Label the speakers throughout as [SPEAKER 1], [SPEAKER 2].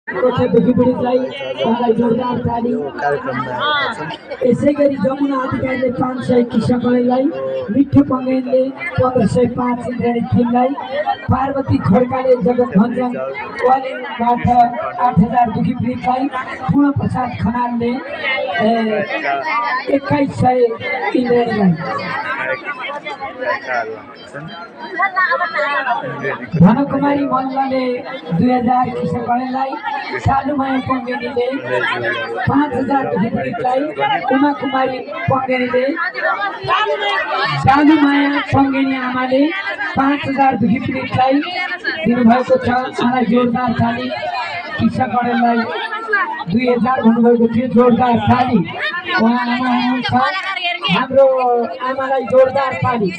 [SPEAKER 1] कोठादेखि पीडितलाई उहाँलाई जोरदार ताली। यसै गरी जमुना अधिकारीले 500, किशन कणेललाई, मिठो पङ्गेनले 1505, इन्द्राणी थिमलाई, पार्वती खड्काले जगत भञ्जन वालिङबाट 8000 दुखी पीडितलाई, पूर्ण प्रसाद खनालले 2100 इन्द्राणीलाई, धनकुमारी मल्लले 2000 किशन कणेललाई, सालुमाया पङ्गेनीले 5000 दुखी पीडितलाई, उमा कुमारी पङ्गेनीले, सालुमाया पङ्गेनी आमाले 5000 दुखी पीडितलाई दिनुभएको छ। उहाँलाई जोरदार ताली। किशन कणेललाई 2000 भन्नुभएको थियो, जोरदार ताली। उहाँ आमा हुनुहुन्छ, हाम्रो आमालाई जोरदार ताली।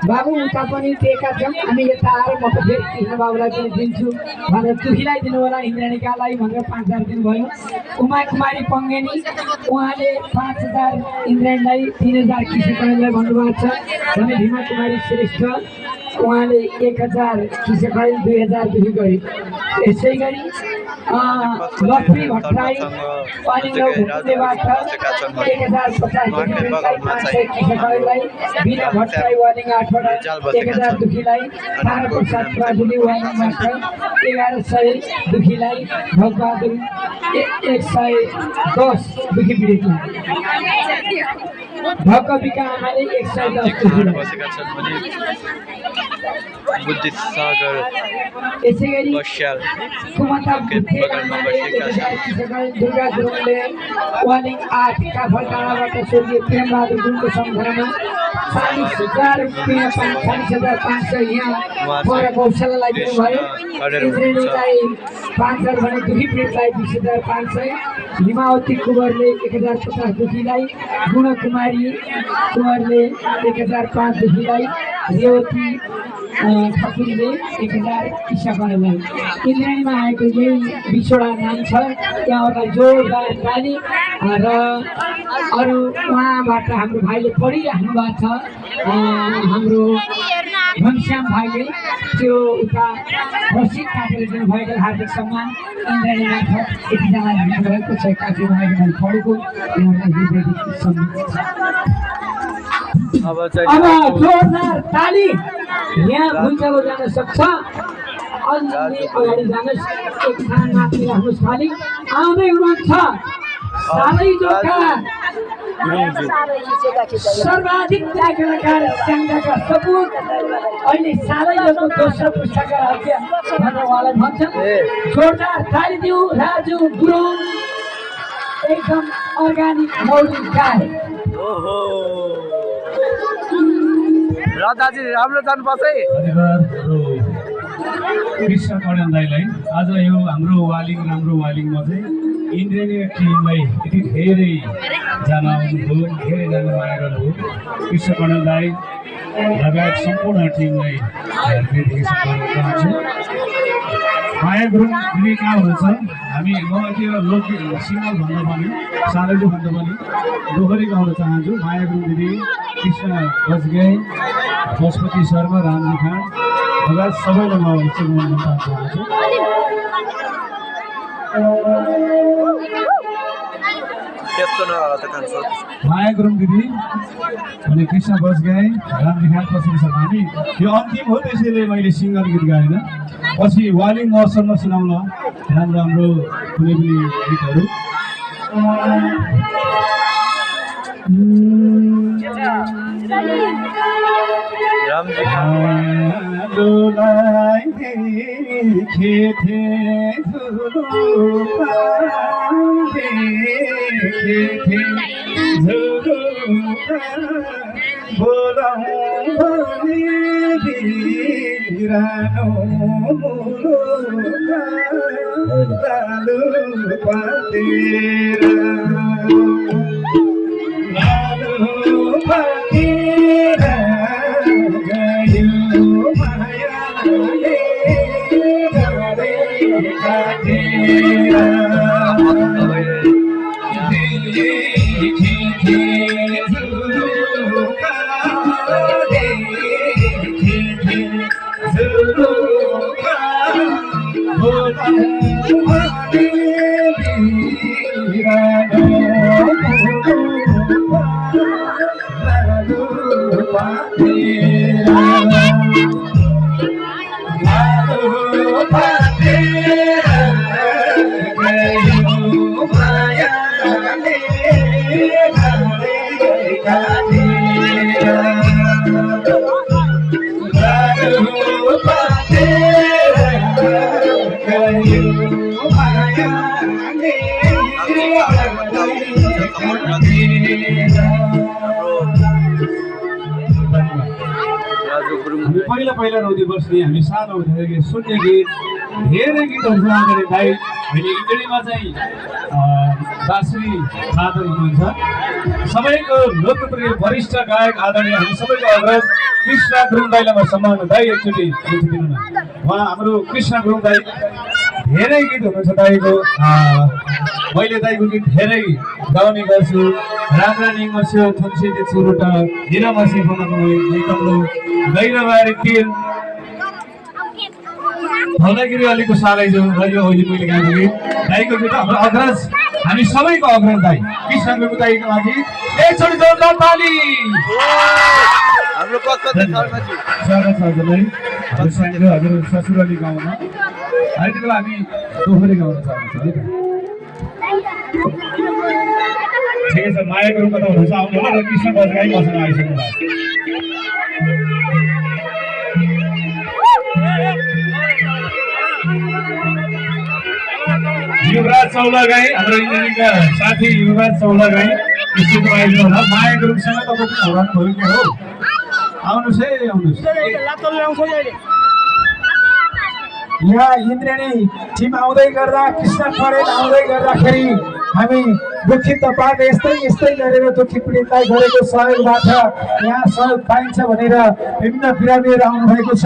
[SPEAKER 1] बाबु उता पनि दिएका छौँ, हामी यता आएर म फेरि कृष्ण बाबुलाई पनि दिन्छु भनेर दुखीलाई दिनु होला, इन्द्राणीकालाई भनेर 5000 दिनुभयो। उमा कुमारी पङ्गेनी उहाँले 5000 इन्द्राणीलाई, 3000 किशन कणेललाई भन्नुभएको छ भने भीमा कुमारी श्रेष्ठ उहाँले 1000 किशन कणेल 2000 दुखी गरे। यसै गरी लक्ष्मी भट्टराई पालिङगाउँ भुटुलेबाट 1050 किशन कणेललाई, बिना भट्टराई वालिङ 8बाट 1000 दुखीलाई, ताराप्रसाद प्राजुली वालिङबाट 1100 दुखीलाई, भगबहादुर 110 दुखी पीडितलाई, भक्क बिका आमाले 110 दुखीलाई। यसै गरी कुमता दुर्गा गुरुङले वालिङ 8 काफल डाँडाबाट स्वर्गीय प्रेमबहादुर गुरुङको सम्झनामा 40,000 रुपियाँ 40,500 यहाँ पर गौशालालाई दिनुभयो। इन्द्रेणीलाई 5000 भने दुखी पीडितलाई 20,500, हिमावती कुँवरले 1050 दुखीलाई, गुणकुमारी कुँवरले 1005 दुखीलाई, रेवती ठकुरीले 1000 किशन कणेललाई। इन्द्राणीमा आएको यही 20वटा नाम छ, त्यहाँहरूलाई जोरदार ताली। र अरू उहाँबाट हाम्रो भाइले पढिराख्नु भएको छ, हाम्रो घनश्याम भाइले त्यो उता रसिद काटेर दिनुभएको हार्दिक सम्मान इन्द्राणीमा छ। यतिजनाले दिनुभएको छ, काफी भाइले मैले पढेको उहाँलाई हृदयदेखि सम्मान। अब जोरदार ताली। यहाँ भुइँचालो जान सक्छ, अलि अगाडि जानुहोस्, एक स्थान माथि राख्नुहोस् खाली। आउँदै हुनुहुन्छ सालै जोका सर्वाधिक कलाकार सङ्घका सपुत, अहिले सालै जोको दोस्रो पुस्ताका राज्य भनेर उहाँलाई भन्छन्। जोरदार ताली दिउँ। राजु गुरुङ एकदम अर्ग्यानिक मौलिक गाए।
[SPEAKER 2] दादाजी राम्रो जानुपर्छ है।
[SPEAKER 3] कृष्ण कणेल दाइलाई आज यो हाम्रो वालिङ राम्रो वालिङमा चाहिँ इन्द्रेणी टिमलाई यति धेरैजना आउनुभयो, धेरैजना माया गर्नुभयो। कृष्ण कणेल दाइ लगायत सम्पूर्ण टिमलाई चाहन्छु। माया गुरुङ दिदी कहाँ हुनुहुन्छ? हामी म त्यो लोक सिङ्गल भन्दा पनि सालैलो भन्दा पनि दोहोरी गाउन चाहन्छु। माया गुरुङ दिदी, कृष्ण बजगाई, पशुपति शर्मा, रामजी खान लगायत सबैलाई म भन्न चाहन्छु। माया गुरुङ दिदी अनि कृष्ण बजगाई, रामजी खान, पशुपति शर्मा, हामी यो अन्तिम हो, त्यसैले मैले सिङ्गल गीत गाएन। पछि वालिङ महोत्सवमा सुनाउन राम्रो राम्रो कुनै पनि गीतहरू। पहिला पहिला रौदी बस्ने हामी सानो हुँदाखेरि सुन्ने गीत धेरै गीतहरू सुनाउँदाखेरि भाइ अहिले इन्डीमा चाहिँ बाँसुरी वादक हुनुहुन्छ सबैको लोकप्रिय वरिष्ठ गायक आदरणीय हामी सबैको अग्रज कृष्ण गुरुङ दाईलाई म सम्मान दाई एकचोटि गीत दिनु न उहाँ हाम्रो कृष्ण गुरुङ दाई धेरै गीत हुनुहुन्छ दाईको मैले दाईको गीत धेरै गाउने गर्छु राम्रा निमस्यो थुन्से चुरुट निरमसी बनाउनु गैरबारी तिर धौलागिरी अलिकको सालै जो अहिले मैले गाएको गीत दाईको गीत हाम्रो अग्रज हामी सबैको अग्रज दाई कृष्ण गुरुङ दाईको लागि एकचोटि जोरदार ताली
[SPEAKER 2] हाम्रो पक्षले शर्माजी
[SPEAKER 3] स्वागत छ हजुरलाई हजुर ससुराली गाउँमा अहिले बेला हामी दोहोरी गाउन चाहन्छौँ है त ठिकै छ माया गुरुङ कता हुनुहुन्छ आउनु होला र कृष्ण बजगाई मसँग आइसक्नु भएको युवराज चौलागाई हाम्रो इन्जिनियरिङका साथी युवराज चौलागाई स्टुडियोमा आइदिनु होला माया गुरुङसँग तपाईँ पनि हरान भयो के हो आउनुहोस् है आउनुहोस्
[SPEAKER 1] यहाँ इन्द्रेणी टिम आउँदै गर्दा कृष्ण परेल आउँदै गर्दाखेरि हामी दुखित पार्ने यस्तै गरेर दुखी पीडितलाई गरेको सहयोगबाट यहाँ सहयोग पाइन्छ भनेर विभिन्न बिरामीहरू आउनुभएको छ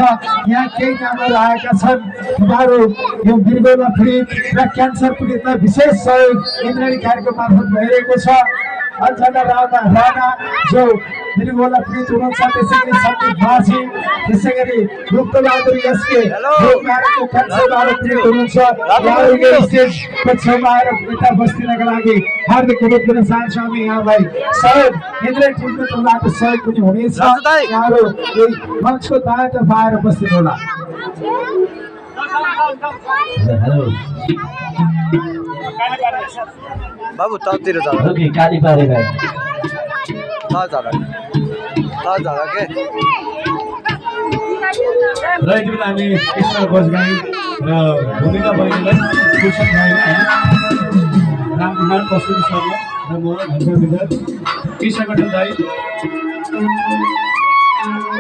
[SPEAKER 1] यहाँ केही नामहरू आएका छन् उनीहरू यो मृगौला पीडित र क्यान्सर पीडितलाई विशेष सहयोग इन्द्रेणी कार्यक्रम मार्फत भइरहेको छ अन्जना राणा जो मृगौला पीडित हुनुहुन्छ त्यसै गरी सन्दीप माझी त्यसै गरी गुप्तबहादुर एसके जो मारेको क्यान्सरबाट पीडित हुनुहुन्छ उहाँहरूको स्टेजको छेउमा आएर नेता बस्दिनका लागि हार्दिक अनुरोध गर्न चाहन्छु हामी यहाँलाई सहयोग इन्द्रेणी टिमको तर्फबाट सहयोग पनि हुनेछ यहाँहरू यही मञ्चको दायाँतर्फ आएर बस्दिनु होला
[SPEAKER 2] बाबु ततिर जा
[SPEAKER 1] काली पारेर
[SPEAKER 2] झाला के
[SPEAKER 3] र यति बेला हामी कृष्ण बजगाई र भूमिका बहिनीलाई कृष्ण भाइलाई रामकुमार प्रस्तुति शर्मा र म घनश्याम विद्यार कृष्ण कटल दाई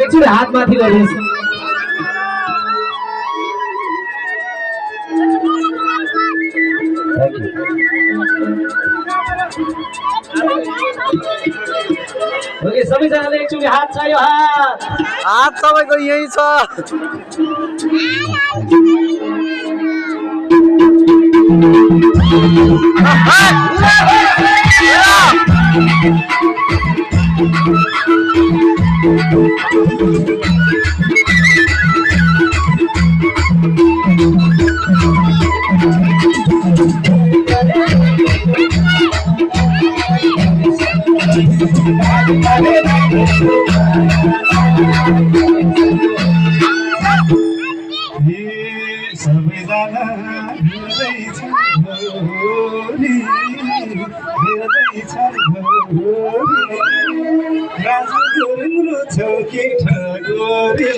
[SPEAKER 1] एकचोटि हात माथि गर्नुहोस् ओके सबैजनाले एकचोटि हात चाहियो
[SPEAKER 2] हात सबैको यही छ
[SPEAKER 3] सबैजना हिँड्दैछ भोलि राजा गुरुङ छौ के ठगोरी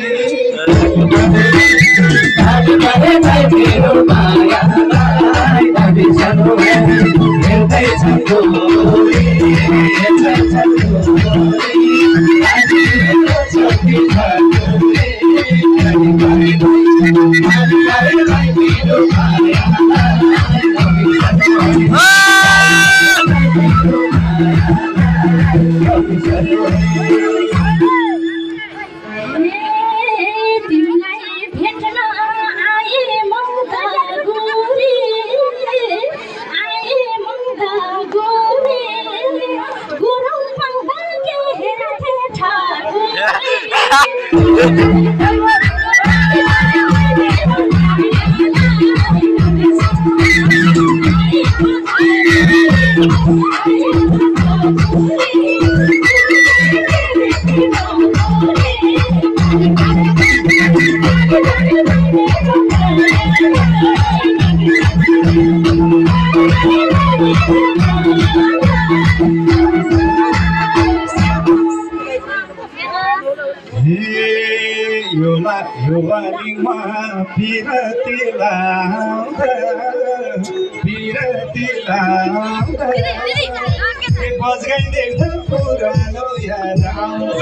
[SPEAKER 3] यो वालिङमा बिरती लाउँदा बजगाई देख्दा पुरानो याद आउँछ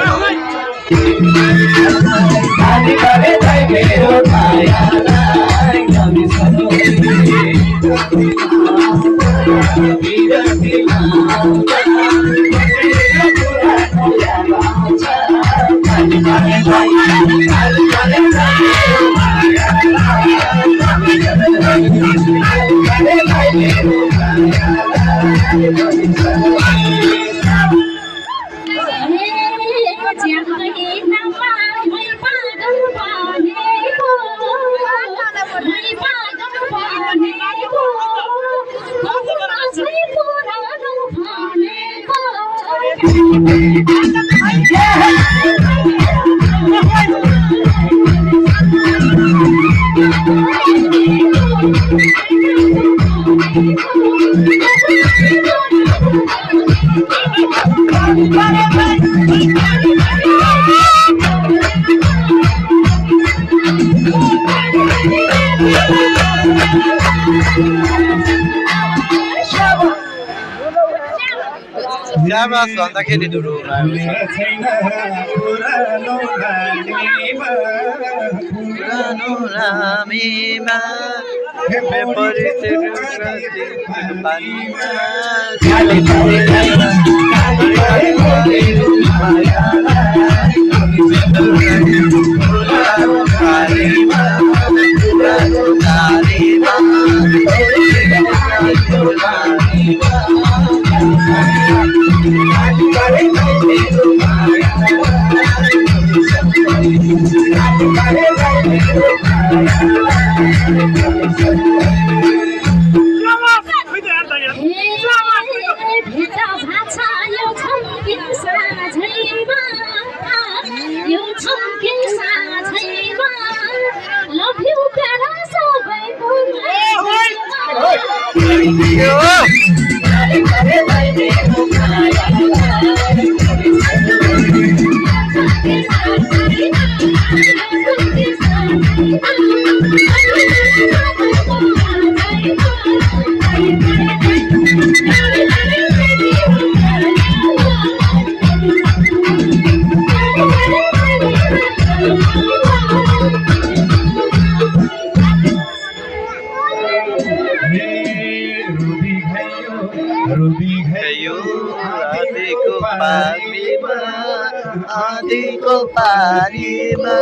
[SPEAKER 2] Llamas भन्दाखेरि दुरु पुरानो रामीमा आदिको पारीमा